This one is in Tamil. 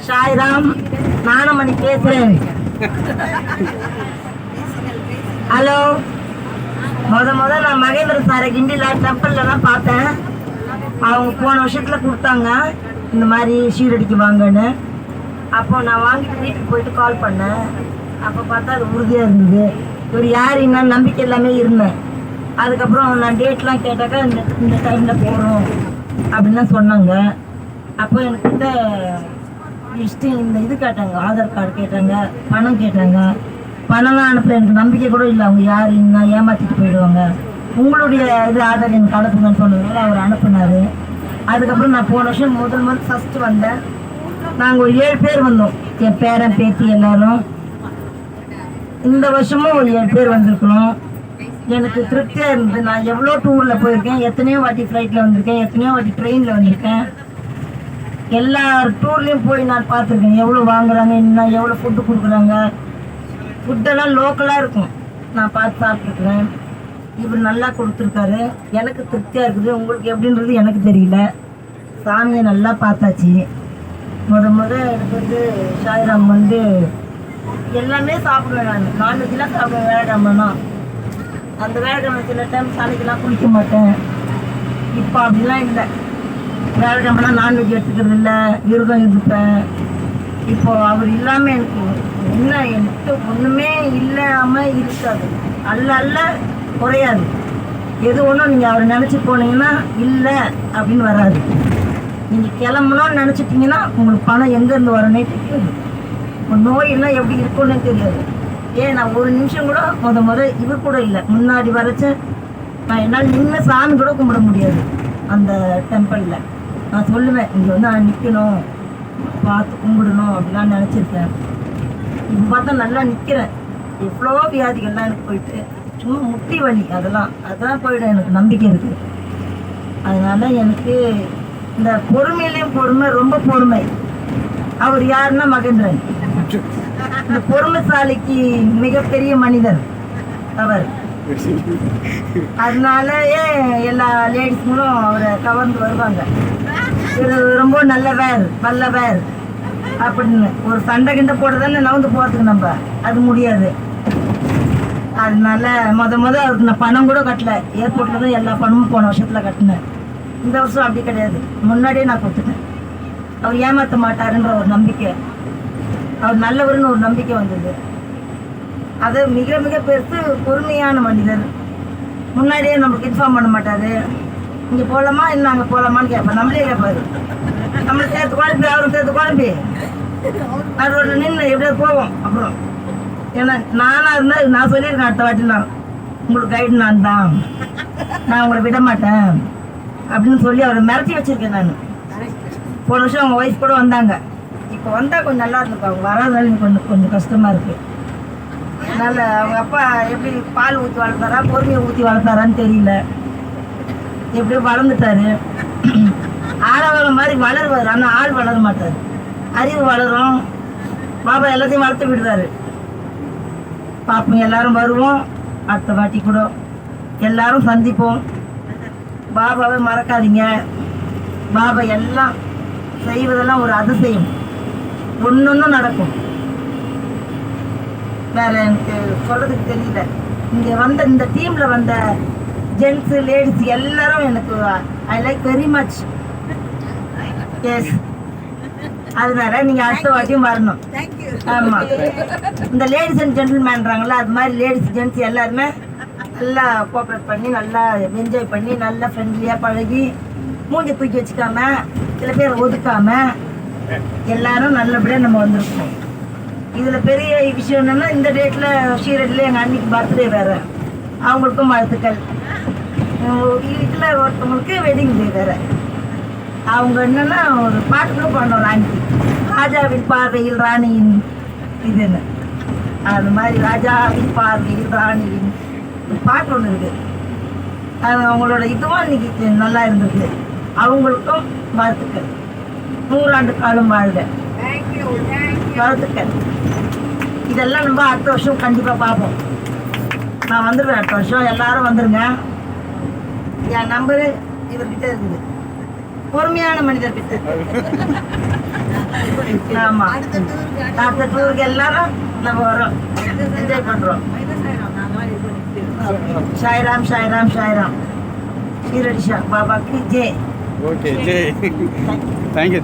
சாய்ராம், நானமணி பேசுறேன். ஹலோ. முத நான் மகேந்திர சாரை கிண்டில டெம்பிள்ல தான் பார்த்தேன். அவங்க போன வருஷத்துல கொடுத்தாங்க இந்த மாதிரி ஷீரடிக்கு வாங்கன்னு. அப்போ நான் வாங்கிட்டு வீட்டுக்கு போயிட்டு கால் பண்ணேன். அப்போ பார்த்தா அது உறுதியாக இருந்தது. இவர் யார் என்னன்னு நம்பிக்கை எல்லாமே இருந்தேன். அதுக்கப்புறம் நான் டேட்லாம் கேட்டாக்கா இந்த டைமில் போகிறோம் அப்படின்லாம் சொன்னாங்க. அப்போ என்கிட்ட லிஸ்ட்டு இந்த இது கேட்டாங்க, ஆதார் கார்டு கேட்டாங்க, பணம் கேட்டாங்க. பணம்லாம் அனுப்ப எனக்கு நம்பிக்கை கூட இல்லை. அவங்க யார் என்ன ஏமாற்றிட்டு போயிடுவாங்க. உங்களுடைய இது ஆதார் எனக்கு அனுப்புங்கன்னு சொன்னதுனால அவர் அனுப்புனார். அதுக்கப்புறம் நான் போன வருஷம் முதல் ஃபஸ்ட்டு வந்தேன். நாங்கள் ஒரு 7 பேர் வந்தோம், என் பேரன் பேத்தி எல்லாரும். இந்த வருஷமும் ஒரு 7 பேர் வந்திருக்கணும். எனக்கு திருப்தியாக இருந்தது. நான் எவ்வளோ டூரில் போயிருக்கேன், எத்தனையோ வாட்டி ஃப்ளைட்டில் வந்திருக்கேன், எத்தனையோ வாட்டி ட்ரெயினில் வந்திருக்கேன். எல்லா டூர்லேயும் போய் நான் பார்த்துருக்கேன். எவ்வளோ வாங்குறாங்க, என்ன எவ்வளோ ஃபுட்டு கொடுக்குறாங்க. ஃபுட்டெல்லாம் லோக்கலாக இருக்கும், நான் பார்த்து சாப்பிட்ருக்குறேன். இவர் நல்லா கொடுத்துருக்காரு. எனக்கு திருப்தியாக இருக்குது. உங்களுக்கு எப்படின்றது எனக்கு தெரியல. சாமியை நல்லா பார்த்தாச்சு. முத எனக்கு சாய்ராம் எல்லாமே சாப்பிடுவேன். நான் நான்வெஜ்லாம் சாப்பிடுவேன். வேலைக்கிழமைனா அந்த வேலைக்கிழமை சில டைம் சாலைக்கெல்லாம் குளிக்க மாட்டேன். இப்போ அப்படிலாம் இல்லை. வேலைக்கிழமைனா நான்வெஜ் எடுத்துக்கிறது இல்லை, விரதம் இருப்பேன். இப்போது அவர் இல்லாமல் எனக்கு என்ன எனக்கு ஒன்றுமே இல்லாமல் இருக்காது. அல்ல குறையாது. எது ஒன்றும் நீங்கள் அவரை நினச்சி போனீங்கன்னா இல்லை அப்படின்னு வராது. நீங்கள் கிளம்பணும்னு நினச்சிட்டிங்கன்னா உங்களுக்கு பணம் எங்கேருந்து வரனே தெரியாது. நோயெல்லாம் எப்படி இருக்குன்னு தெரியாது. ஏன் நான் ஒரு நிமிஷம் கூட முத இவர் கூட இல்லை. முன்னாடி வரைச்ச நான் என்னால் நின்று சாமி கூட கும்பிட முடியாது. அந்த டெம்பிளில் நான் சொல்லுவேன், இங்கே நான் நிற்கணும், பார்த்து கும்பிடணும் அப்படிலாம் நினச்சிருக்கேன். இப்போ பார்த்தா நல்லா நிற்கிறேன். எவ்வளோ வியாதிகள்லாம் எனக்கு போயிட்டு சும்மா முட்டி வலி அதெல்லாம் போயிடும். எனக்கு நம்பிக்கை இருக்குது. அதனால் எனக்கு இந்த பொறுமையிலையும் பொறுமை, ரொம்ப பொறுமை. அவர் யாருன்னா மகேந்திரன். இந்த பொறுமைசாலிக்கு மிகப்பெரிய மனிதர் அவர். அதனாலயே எல்லா லேடிஸ்களும் அவரை கவர்ந்து வருவாங்க. இவர் ரொம்ப நல்லவர், வல்லவர் அப்படின்னு. ஒரு சண்டை கிண்டை போடுறதானே நவுந்து போகிறதுக்கு நம்ம அது முடியாது. அதனால முத அவருக்கு நான் பணம் கூட கட்டலை. ஏர்போர்ட்டில் தான் எல்லா பணமும் போன வருஷத்தில் கட்டினேன். இந்த வருஷம் அப்படி கிடையாது. முன்னாடியே நான் கொடுத்துட்டேன். அவர் ஏமாற்ற மாட்டாருன்ற ஒரு நம்பிக்கை, அவர் நல்லவருன்னு ஒரு நம்பிக்கை வந்தது. அது மிக பெருசு. பொறுமையான மனிதர். முன்னாடியே நமக்கு இன்ஃபார்ம் பண்ண மாட்டார். இங்கே போகலாமா இல்லை அங்கே போகலாமான்னு கேட்பேன். நம்மளே கேட்பாரு. நம்மளை சேர்த்து குழம்பி அவரும் சேர்த்து குழம்பி அவரோட நின்று எப்படியாவது போவோம். அப்புறம் ஏன்னா நானாக இருந்தால் நான் சொல்லியிருக்கேன், அடுத்த வாட்டிலாம் உங்களுக்கு கைடு நான் உங்களை விட மாட்டேன் அப்படின்னு சொல்லி அவரை மிரட்டி வச்சுருக்கேன். நான் போன வருஷம் அவங்க ஒய்ஃப் கூட வந்தாங்க. இப்போ வந்தால் கொஞ்சம் நல்லா இருந்திருக்கும். அவங்க வராதனால கொஞ்சம் கஷ்டமாக இருக்குது. அதனால் அவங்க அப்பா எப்படி பால் ஊற்றி வளர்த்தாரா, பொறுமையை ஊற்றி வளர்த்தாரான்னு தெரியல. எப்படியோ வளர்ந்துட்டாரு. ஆழவளம் மாதிரி வளருவார், ஆனால் ஆள் வளர மாட்டார். அறிவு வளரும். பாபா எல்லாத்தையும் வளர்த்து விடுவார். பார்ப்போம், எல்லாரும் வருவோம். அடுத்த வாட்டி கூட எல்லாரும் சந்திப்போம். பாபாவை மறக்காதீங்க. பாபா எல்லாம் செய்வதெல்லாம் ஒரு அதிசயம். ஒன்னொன்னும் நடக்கும். வேற எனக்கு சொல்றதுக்கு தெரியல. இங்கே வந்த இந்த டீமில் வந்த ஜென்ஸு லேடிஸ் எல்லாரும் எனக்கு I like very much. Yes, அதனால நீங்கள் அடுத்த வாட்டியும் வரணும். ஆமாம், இந்த லேடிஸ் அண்ட் ஜென்டில்மேன்றாங்களா, அது மாதிரி லேடிஸ் ஜென்ட்ஸ் எல்லாருமே நல்லா கோஆப்ரேட் பண்ணி, நல்லா என்ஜாய் பண்ணி, நல்லா ஃப்ரெண்ட்லியாக பழகி, மூஞ்சி தூக்கி வச்சுக்காம, சில பேர் ஒதுக்காம எல்லாரும் நல்லபடியாக நம்ம வந்திருக்கோம். இதில் பெரிய விஷயம் என்னென்னா, இந்த டேட்டில் ஷீரடியில் எங்கள் அன்னைக்கு பர்த்டே வேறு. அவங்களுக்கும் வாழ்த்துக்கள். இதில் ஒருத்தவங்களுக்கு வெட்டிங் டே வேறு. அவங்க என்னென்னா ஒரு பாட்டு கூட பாடணும், ராணிக்கு. ராஜாவின் பார்வையில் ராணியின் இதுன்னு. அது மாதிரி ராஜாவின் பார்வையில் ராணியின் பாட்டு ஒன்று இருக்குது. அது அவங்களோட இதுவும் இன்னைக்கு நல்லா இருந்தது. அவங்களுக்கும் வாழ்த்துக்கள். 100 ஆண்டு காலம் வாழ்க. வாழ்த்துக்கள். இதெல்லாம் நம்ம அடுத்த வருஷம் கண்டிப்பாக பார்ப்போம். நான் வந்துடுவேன் அடுத்த வருஷம். எல்லாரும் வந்துடுங்க. என் நம்பரு இவர்கிட்ட இருக்குது. பொறுமையான மனிதர் கிட்ட. ஆமா, அடுத்த டூருக்கு எல்லாரும் நம்ம வரோம், என்ஜாய் பண்றோம். சாய்ராம் சாய்ராம் சாய்ராம். ஷீரடி பாபாக்கு ஜெய். ஓகே ஜெய். தேங்க்யூ.